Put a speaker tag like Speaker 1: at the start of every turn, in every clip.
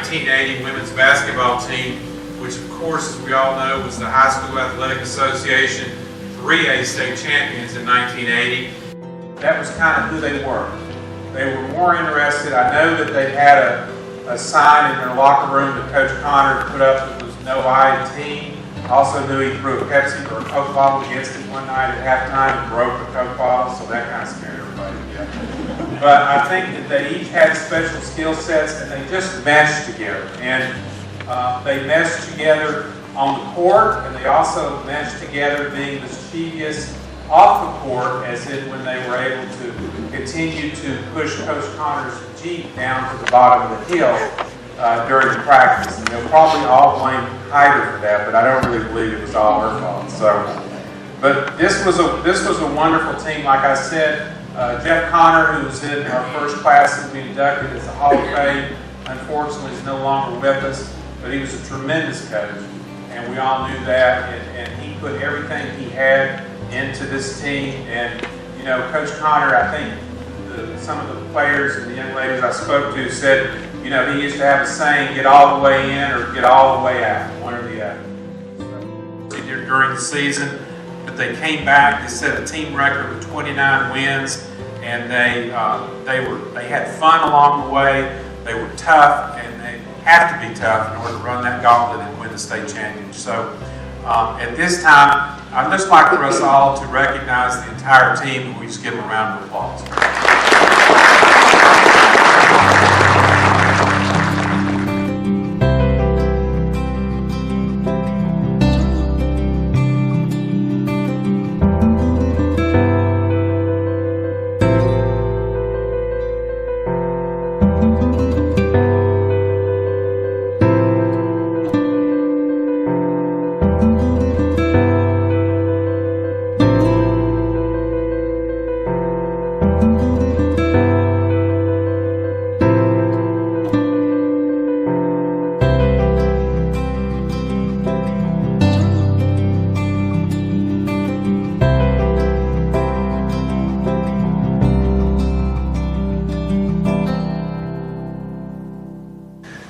Speaker 1: 1980 women's basketball team, which of course, as we all know, was the High School Athletic Association 3A state champions in 1980. That was kind of who they were. They were more interested. I know that they had a sign in their locker room that Coach Connor put up that was "No I in team." Also knew he threw a Pepsi or a Coke bottle against it one night at halftime and broke the Coke bottle, so that kind of scared everybody to death. But I think that they each had special skill sets and they just meshed together. And they meshed together on the court, and they also meshed together being mischievous off the court, as in when they were able to continue to push Coach Connor's Jeep down to the bottom of the hill during the practice. And they'll probably all blame Hyder for that, but I don't really believe it was all her fault. But this was a wonderful team. Like I said, Jeff Connor, who was in our first class that we inducted as the Hall of Fame, unfortunately is no longer with us, but he was a tremendous coach, and we all knew that, and he put everything he had into this team. And you know, Coach Connor, I think some of the players and the young ladies I spoke to said, you know, he used to have a saying, get all the way in or get all the way out, one or the other. During the season, but they came back, they set a team record with 29 wins, and they had fun along the way. They were tough, and they have to be tough in order to run that gauntlet and win the state championship. So at this time, I'd just like for us all to recognize the entire team, and we just give them a round of applause.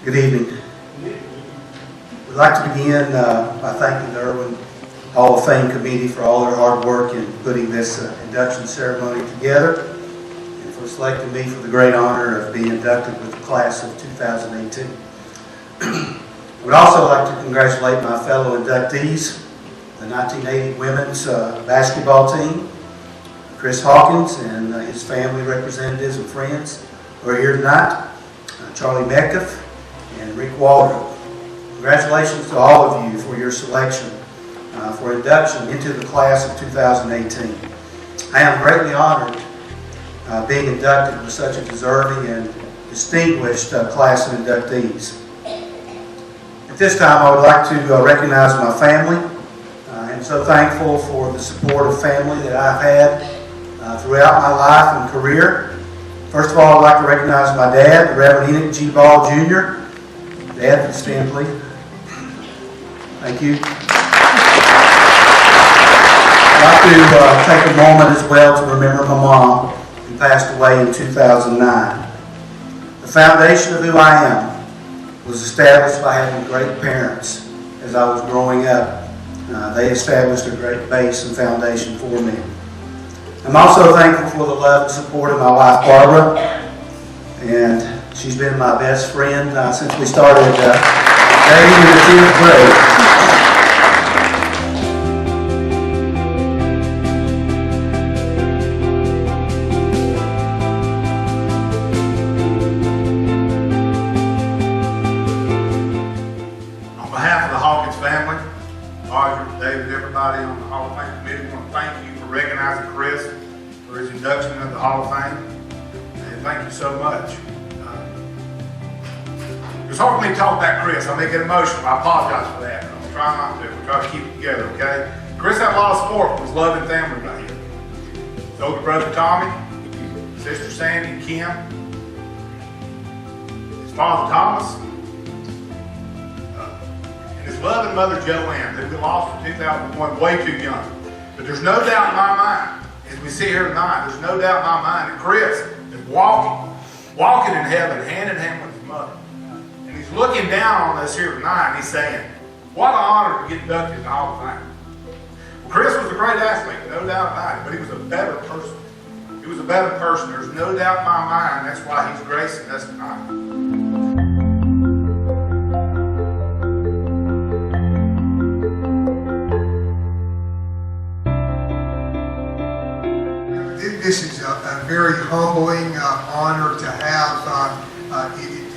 Speaker 2: Good evening. We'd like to begin by thanking the Erwin Hall of Fame Committee for all their hard work in putting this induction ceremony together, and for selecting me for the great honor of being inducted with the class of 2018. I would also like to congratulate my fellow inductees, the 1980 women's basketball team, Chris Hawkins and his family representatives and friends who are here tonight, Charlie Metcalf, and Rick Waldrop. Congratulations to all of you for your selection for induction into the class of 2018. I am greatly honored being inducted with such a deserving and distinguished class of inductees. At this time, I would like to recognize my family. I am so thankful for the support of family that I've had throughout my life and career. First of all, I'd like to recognize my dad, the Reverend Enoch G. Ball, Jr. Dad, stand please. Thank you. I'd like to take a moment as well to remember my mom, who passed away in 2009. The foundation of who I am was established by having great parents as I was growing up. They established a great base and foundation for me. I'm also thankful for the love and support of my wife, Barbara, and she's been my best friend since we started dating in the 10th grade.
Speaker 3: On behalf of the Hawkins family, Roger, David, everybody on the Hall of Fame committee, I want to thank you for recognizing Chris for his induction into the Hall of Fame. And thank you so much. It's hard for me to talk about Chris. I may get emotional. I apologize for that. I'm trying not to. We'll try to keep it together, okay? Chris had a lot of support from his loving family right here. His older brother Tommy, sister Sandy and Kim, his father Thomas, and his loving mother Joanne, who we lost in 2001, way too young. But there's no doubt in my mind, as we sit here tonight, there's no doubt in my mind that Chris is walking in heaven, hand in hand with his mother. And he's looking down on us here tonight, and he's saying, what an honor to get inducted in the Hall of Fame. Well, Chris was a great athlete, no doubt about it, but he was a better person. He was a better person. There's no doubt in my mind that's why he's gracing us tonight.
Speaker 4: This is a very humbling honor to have.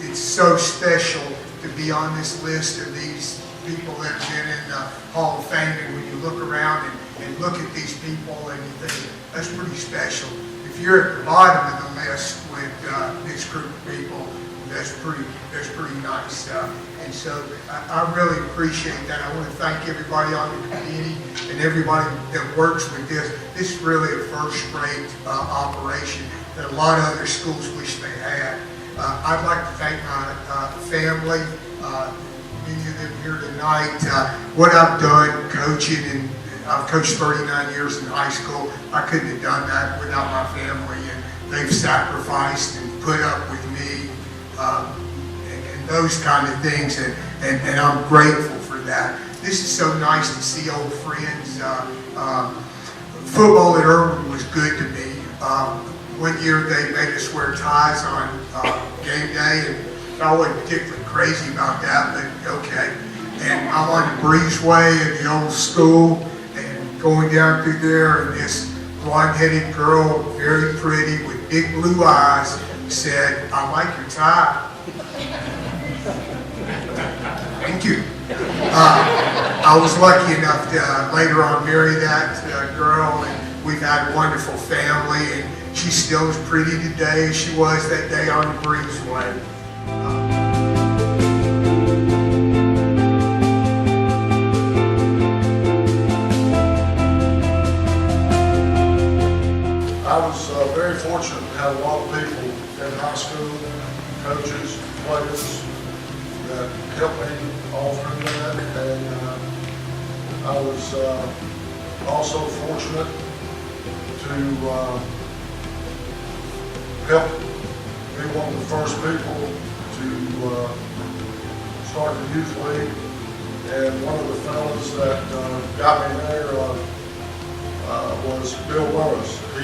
Speaker 4: It's so special to be on this list of these people that have been in the Hall of Fame. And when you look around and look at these people and you think, that's pretty special. If you're at the bottom of the list with this group of people, that's pretty nice. And so I really appreciate that. I want to thank everybody on the committee and everybody that works with this. This is really a first-rate operation that a lot of other schools wish they had. I'd like to thank my family, many of them here tonight. What I've done coaching, and I've coached 39 years in high school. I couldn't have done that without my family, and they've sacrificed and put up with me. And those kind of things, and I'm grateful for that. This is so nice to see old friends. Football at Erwin was good to me. One year they made us wear ties on game day, and I wasn't particularly crazy about that, but okay. And I'm on the breezeway at the old school, and going down through there, and this blonde-headed girl, very pretty, with big blue eyes, said, "I like your tie." Thank you. I was lucky enough to later on marry that girl, and we've had a wonderful family, and she's still as pretty today as she was that day on the breezeway.
Speaker 5: I was very fortunate to have a lot of people in high school, coaches, players, that helped me all through that, and I was also fortunate to help be one of the first people to start the youth league, and one of the fellas that got me there was Bill Burris. He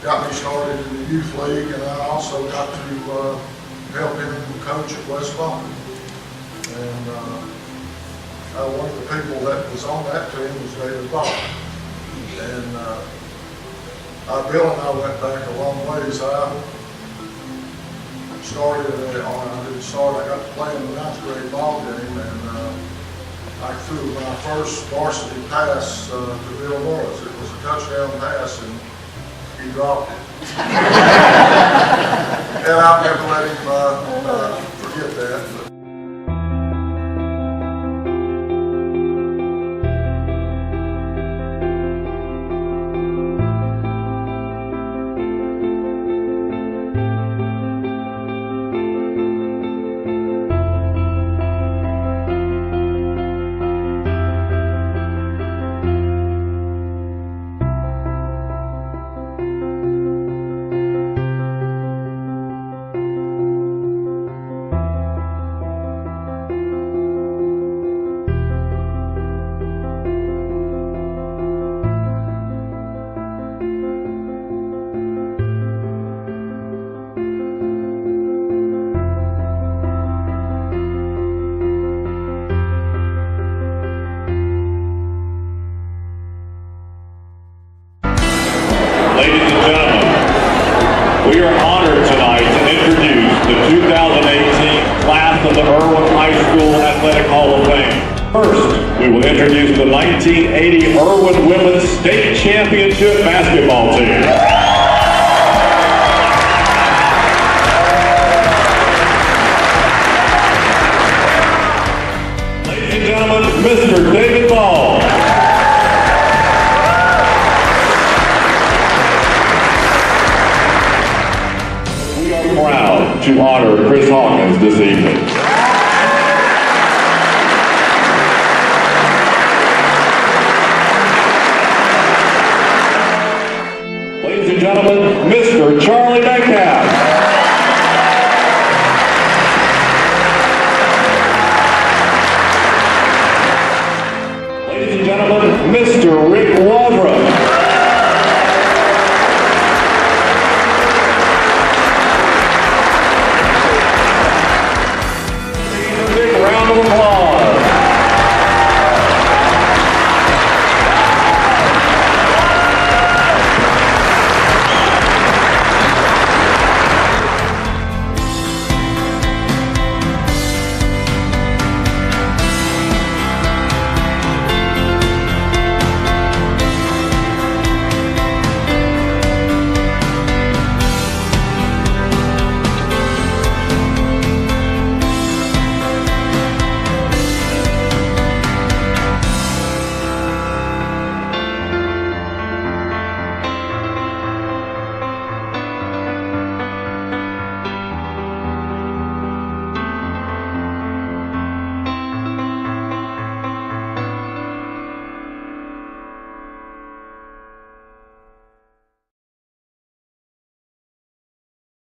Speaker 5: got me started in the youth league, and I also got to help him coach at West Palm. And one of the people that was on that team was David Ball. And Bill and I went back a long ways. I got to play in the 9th grade ball game, and I threw my first varsity pass to Bill Morris. It was a touchdown pass, and he dropped it. And I'll never let him forget that.
Speaker 6: We are honored tonight to introduce the 2018 class of the Erwin High School Athletic Hall of Fame. First, we will introduce the 1980 Erwin Women's State Championship basketball team. Ladies and gentlemen, Mr.